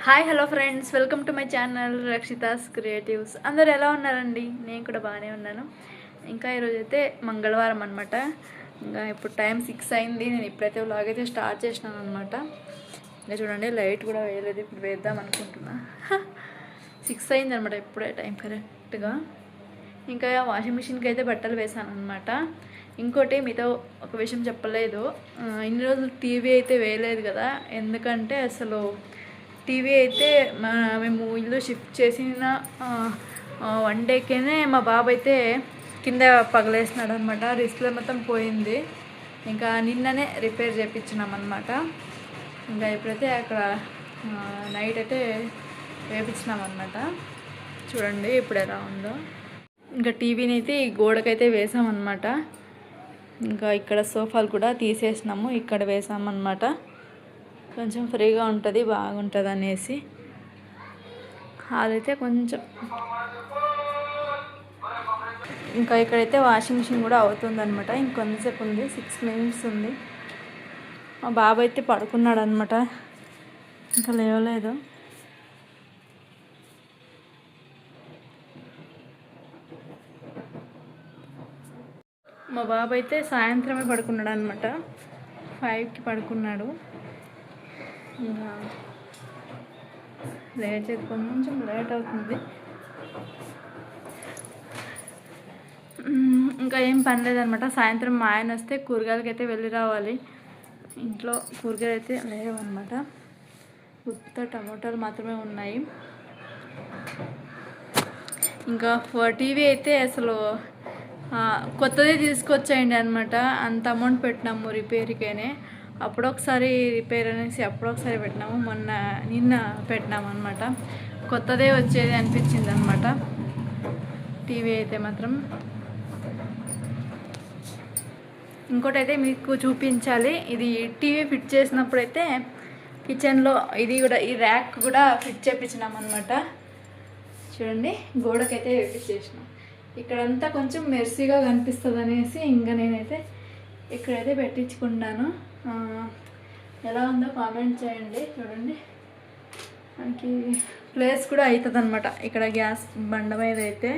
Hi hello friends, welcome to my channel Rakshita's creatives. అందరు ఎలా ఉన్నారండి? నేను కూడా బాగానే ఉన్నాను. ఇంకా ఈరోజు అయితే మంగళవారం అనమాట. ఇంకా ఇప్పుడు టైం 6 అయింది. నేను ఇప్పుడైతే వ్లాగ్ అయితే స్టార్ట్ చేసినాను అనమాట. ఇంకా చూడండి, లైట్ కూడా వేయలేదు, ఇప్పుడు వేద్దాం అనుకుంటున్నా. 6 అయింది అనమాట ఇప్పుడే టైం కరెక్ట్గా. ఇంకా వాషింగ్ మిషన్కి అయితే బట్టలు వేసాను అనమాట. ఇంకోటి మీతో ఒక విషయం చెప్పలేదు, ఇన్ని రోజులు టీవీ అయితే వేయలేదు కదా. ఎందుకంటే అసలు టీవీ అయితే మేము ఇల్లు షిఫ్ట్ చేసిన 1 డేకేనే మా బాబు అయితే కింద పగలేసినాడు అనమాట. డిస్ప్లే మొత్తం పోయింది. ఇంకా నిన్ననే రిపేర్ చేయించినాం అనమాట. ఇంకా ఇప్పుడైతే అక్కడ నైట్ అయితే వేయించినాం అనమాట. చూడండి ఇప్పుడు ఎలా ఉందో. ఇంకా టీవీని అయితే ఈ గోడకైతే వేసామన్నమాట. ఇంకా ఇక్కడ సోఫాలు కూడా తీసేసినాము, ఇక్కడ వేసామన్నమాట. కొంచెం ఫ్రీగా ఉంటుంది, బాగుంటుంది అనేసి. అదైతే కొంచెం ఇంకా ఇక్కడైతే వాషింగ్ మిషన్ కూడా అవుతుంది అనమాట. ఇంకొంతసేపు ఉంది, 6 minutes ఉంది. మా బాబు అయితే పడుకున్నాడు అనమాట, ఇంకా లేవలేదు. మా బాబు అయితే సాయంత్రమే పడుకున్నాడు అనమాట. 5కి పడుకున్నాడు. ఇంకా లేచేది కొంచెం లేట్ అవుతుంది. ఇంకా ఏం పని లేదనమాట. సాయంత్రం మా ఆయన వస్తే కూరగాయలకి అయితే వెళ్ళి రావాలి. ఇంట్లో కూరగాయలు అయితే లేవన్నమాట, ఉత్త టమోటాలు మాత్రమే ఉన్నాయి. ఇంకా టీవీ అయితే అసలు కొత్తదే తీసుకొచ్చేయండి అనమాట. అంత అమౌంట్ పెట్టినాము రిపేర్కేనే. అప్పుడొకసారి రిపేర్ అనేసి అప్పుడొకసారి పెట్టినాము. నిన్న పెట్టినాము అనమాట. కొత్తదే వచ్చేది అనిపించింది అనమాట టీవీ అయితే మాత్రం. ఇంకోటైతే మీకు చూపించాలి. ఇది టీవీ ఫిట్ చేసినప్పుడైతే కిచెన్లో ఇది కూడా, ఈ ర్యాక్ కూడా ఫిట్ చేయించినాం అనమాట. చూడండి, గోడకైతే వేపించేసినాం. ఇక్కడంతా కొంచెం మెర్సీగా కనిపిస్తుంది అనేసి ఇంకా నేనైతే ఇక్కడైతే పెట్టించుకున్నాను. ఎలా ఉందో కామెంట్ చేయండి. చూడండి, మనకి ప్లేస్ కూడా అవుతుంది అనమాట ఇక్కడ గ్యాస్ బండ మీద అయితే.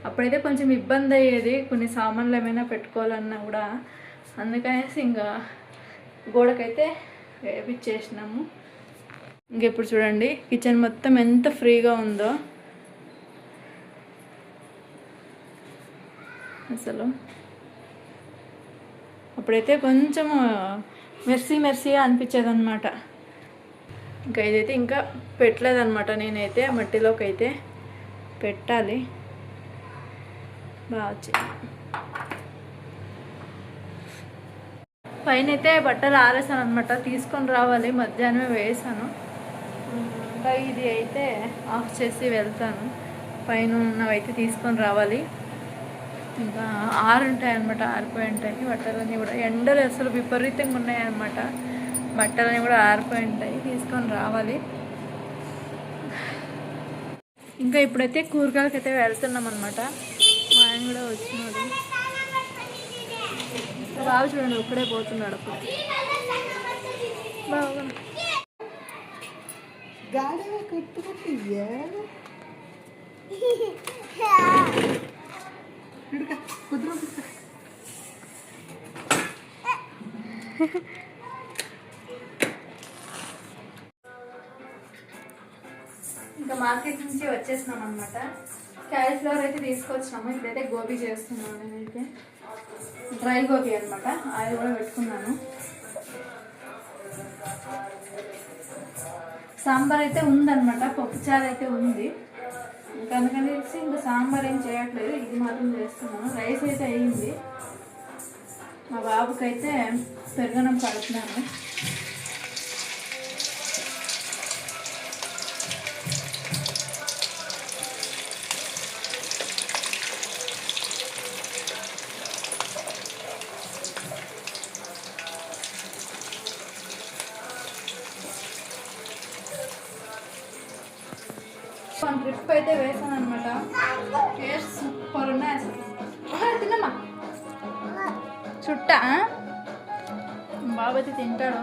అప్పుడైతే కొంచెం ఇబ్బంది అయ్యేది, కొన్ని సామాన్లు ఏమైనా పెట్టుకోవాలన్నా కూడా. అందుకనేసి ఇంకా గోడకైతే వేపించేసినాము. ఇంకెప్పుడు చూడండి కిచెన్ మొత్తం ఎంత ఫ్రీగా ఉందో అసలు. అప్పుడైతే కొంచెం మెర్సీగా అనిపించేది అనమాట. ఇంకా ఇదైతే ఇంకా పెట్టలేదన్నమాట. నేనైతే మట్టిలోకి అయితే పెట్టాలి. బాగా వచ్చింది. పైన అయితే బట్టలు ఆరేసాను అనమాట, తీసుకొని రావాలి. మధ్యాహ్నమే వేసాను. ఇంకా ఇది అయితే ఆఫ్ చేసి వెళ్తాను. పైన ఉన్నవైతే తీసుకొని రావాలి. ఇంకా ఆరుంటాయి అనమాట, ఆరిపోయి ఉంటాయి బట్టలన్నీ కూడా. ఎండలు అసలు విపరీతంగా ఉన్నాయన్నమాట. బట్టలన్నీ కూడా ఆరిపోయి ఉంటాయి, తీసుకొని రావాలి. ఇంకా ఇప్పుడైతే కూరగాయలకి అయితే వెళ్తున్నాం అనమాట. మా ఆయన కూడా వచ్చినాడు. బాగా చూడండి, ఒక్కడే పోతున్నాడు. అప్పుడు బాగా ఇంకా మార్కెట్ నుంచి వచ్చేసినాం అనమాట. క్యాలీఫ్లవర్ అయితే తీసుకొచ్చినాము. ఇప్పుడైతే గోబీ చేస్తున్నాను. నేనైతే డ్రై గోబీ అనమాట, అది కూడా పెట్టుకున్నాను. సాంబార్ అయితే ఉందన్నమాట, పప్పుచారు అయితే ఉంది. ఇంకా అందుకని తెలిసి ఇంకా సాంబార్ ఏం చేయట్లేదు, ఇది మాత్రం చేస్తున్నాను. రైస్ అయితే అయ్యింది. మా బాబుకైతే పెరుగన్నం కడుతున్నాను. ట్రిప్ అయితే వేసాను అనమాట. టేస్ట్ సూపర్ ఉన్నాయి అసలు. తిన్నమ్మా చుట్టా బాబు అయితే తింటాడు.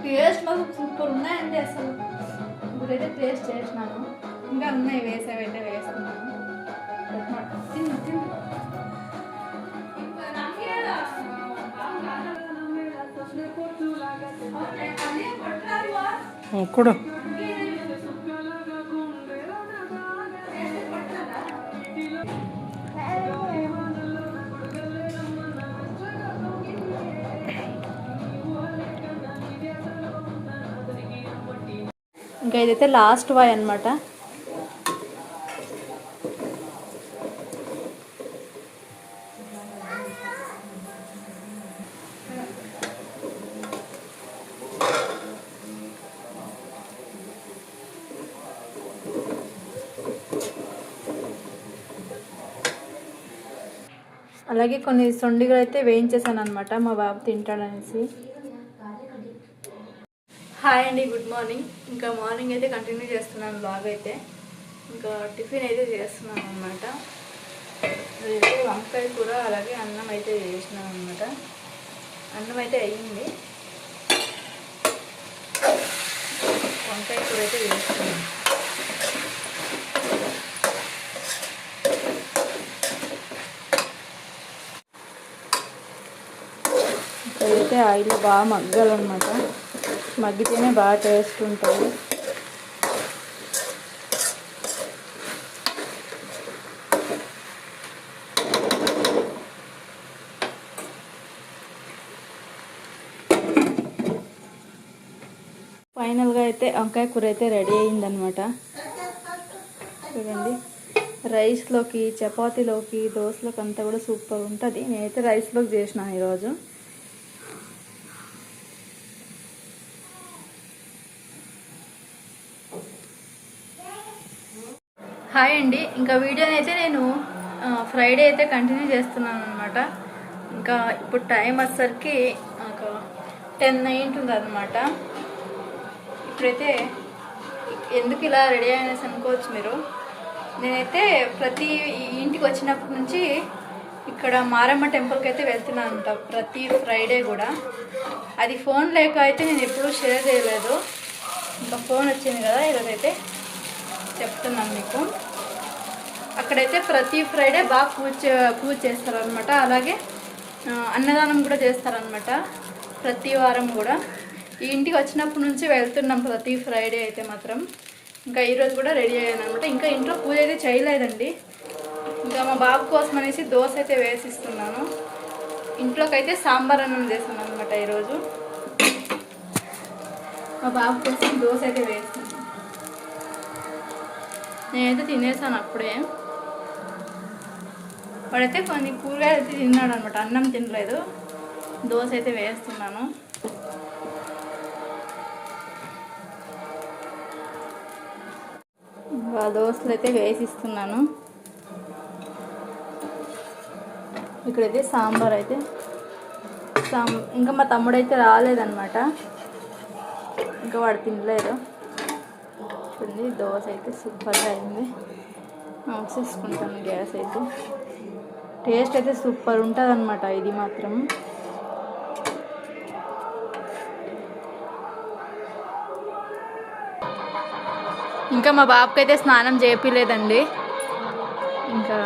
టేస్ట్ మాత్రం సూపర్ ఉన్నాయండి. తినలేదండి అసలు. ఇప్పుడైతే టేస్ట్ చేసినాను, ఇంకా ఉన్నాయి వేసేవైతే వేస్తున్నాను. తిను తిను. కూడా ఇంకా ఇదైతే లాస్ట్ వాయ్ అనమాట. అలాగే కొన్ని సొండిగా అయితే వేయించేసాను అనమాట, మా బాబు తింటాడనేసి. హాయ్ అండి, గుడ్ మార్నింగ్. ఇంకా మార్నింగ్ అయితే కంటిన్యూ చేస్తున్నాను బ్లాగ్ అయితే. ఇంకా టిఫిన్ అయితే చేస్తున్నాను అనమాట. అదైతే వంకాయ కూర, అలాగే అన్నం అయితే చేసినాను అనమాట. అన్నం అయితే అయ్యింది, వంకాయ కూర అయితే చేస్తున్నాను. ఇక్కడైతే ఆయిల్ బాగా మగ్గాలన్నమాట, మగ్గితేనే బాగా టేస్ట్ ఉంటుంది. ఫైనల్గా అయితే వంకాయ కూర అయితే రెడీ అయిందనమాట. చూడండి, రైస్లోకి, చపాతీలోకి, దోశలోకి అంతా కూడా సూపర్ ఉంటుంది. నేనైతే రైస్లోకి చేసినాను ఈరోజు. హాయ్ అండి, ఇంకా వీడియోని అయితే నేను ఫ్రైడే అయితే కంటిన్యూ చేస్తున్నాను అనమాట. ఇంకా ఇప్పుడు టైం వచ్చేసరికి ఒక 10 అయింటుంది అనమాట. ఇప్పుడైతే ఎందుకు ఇలా రెడీ అయినేసి అనుకోవచ్చు మీరు. నేనైతే ప్రతి ఇంటికి వచ్చినప్పటి నుంచి ఇక్కడ మారమ్మ టెంపుల్కి అయితే వెళ్తున్నాను అనమాట, ప్రతి ఫ్రైడే కూడా. అది ఫోన్ లేక అయితే నేను ఎప్పుడూ షేర్ చేయలేదు. ఇంకా ఫోన్ వచ్చింది కదా, ఈరోజైతే చెప్తున్నాను మీకు. అక్కడైతే ప్రతి ఫ్రైడే బాగా పూజ చేస్తారనమాట. అలాగే అన్నదానం కూడా చేస్తారనమాట ప్రతి వారం కూడా. ఈ ఇంటికి వచ్చినప్పటి నుంచి వెళ్తున్నాం ప్రతి ఫ్రైడే అయితే మాత్రం. ఇంకా ఈరోజు కూడా రెడీ అయ్యాను అనమాట. ఇంకా ఇంట్లో పూజ అయితే చేయలేదండి. ఇంకా మా బాబు కోసం అనేసి దోశ అయితే వేసిస్తున్నాను. ఇంట్లోకి అయితే సాంబార్ అన్నం చేస్తాను అనమాట ఈరోజు. మా బాబు కోసం దోశ అయితే వేస్తున్నాను. నేనైతే తినేసాను అప్పుడే. వాడైతే కొన్ని కూరగాయలు అయితే తిన్నాడు అనమాట, అన్నం తినలేదు. దోశ అయితే వేస్తున్నాను. దోశలు అయితే వేసిస్తున్నాను. ఇక్కడైతే సాంబార్ అయితే ఇంకా మా తమ్ముడైతే రాలేదన్నమాట, ఇంకా వాడు తినలేదు. చూడండి, దోశ అయితే సూపర్గా అయింది. వేసేసుకుంటాను గ్యాస్ అయితే. టేస్ట్ అయితే సూపర్ ఉంటుంది అనమాట ఇది మాత్రం. ఇంకా మా బాబుకి అయితే స్నానం చేపిలేదండి, ఇంకా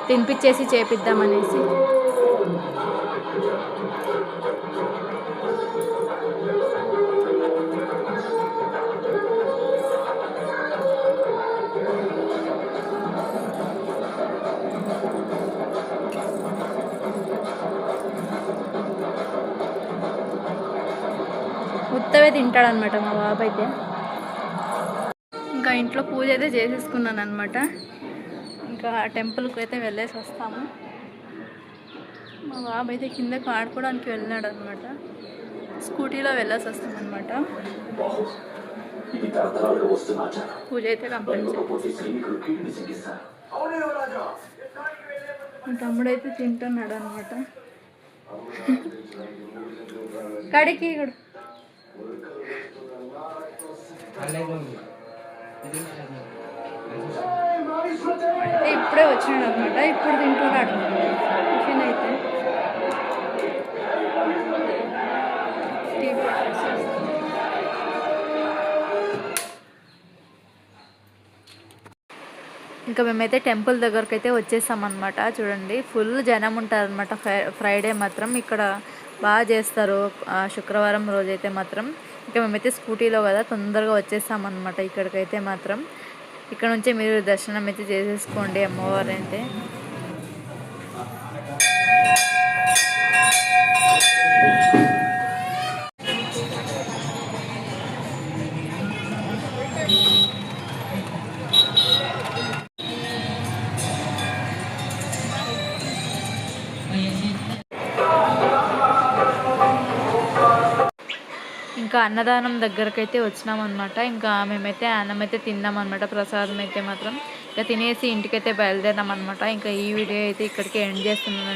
తినిపించేసి చేపిద్దామనేసి. ఉత్తవే తింటాడనమాట మా బాబు అయితే. ఇంకా ఇంట్లో పూజ అయితే చేసేసుకున్నాను అనమాట. ఇంకా టెంపుల్కి అయితే వెళ్ళేసి వస్తాము. మా బాబు అయితే కిందకి ఆడుకోవడానికి వెళ్ళినాడు అనమాట. స్కూటీలో వెళ్ళేసి వస్తామన్నమాట. పూజ అయితే కంప్లీట్ చేసి మా తమ్ముడు అయితే తింటున్నాడు అనమాట. కడికి ఇప్పుడే వచ్చినాడు అనమాట, ఇప్పుడు తింటున్నాడు టిఫిన్ అయితే. ఇంకా మేమైతే టెంపుల్ దగ్గరకు అయితే వచ్చేసామన్నమాట. చూడండి ఫుల్ జనం ఉంటారనమాట. ఫ్రైడే మాత్రం ఇక్కడ బాగా చేస్తారు. శుక్రవారం రోజైతే మాత్రం ఇంకా మేమైతే స్కూటీలో కదా తొందరగా వచ్చేసామన్నమాట. ఇక్కడికైతే మాత్రం ఇక్కడ నుంచే మీరు దర్శనం అయితే చేసేసుకోండి అమ్మవారు అయితే. ఇంకా అన్నదానం దగ్గరకైతే వచ్చినామన్నమాట. ఇంకా మేమైతే అన్నం అయితే తిన్నామన్నమాట. ప్రసాదం అయితే మాత్రం ఇంకా తినేసి ఇంటికైతే బయలుదేరామన్నమాట. ఇంకా ఈ వీడియో అయితే ఇక్కడికి ఎండ్ చేస్తున్నాను.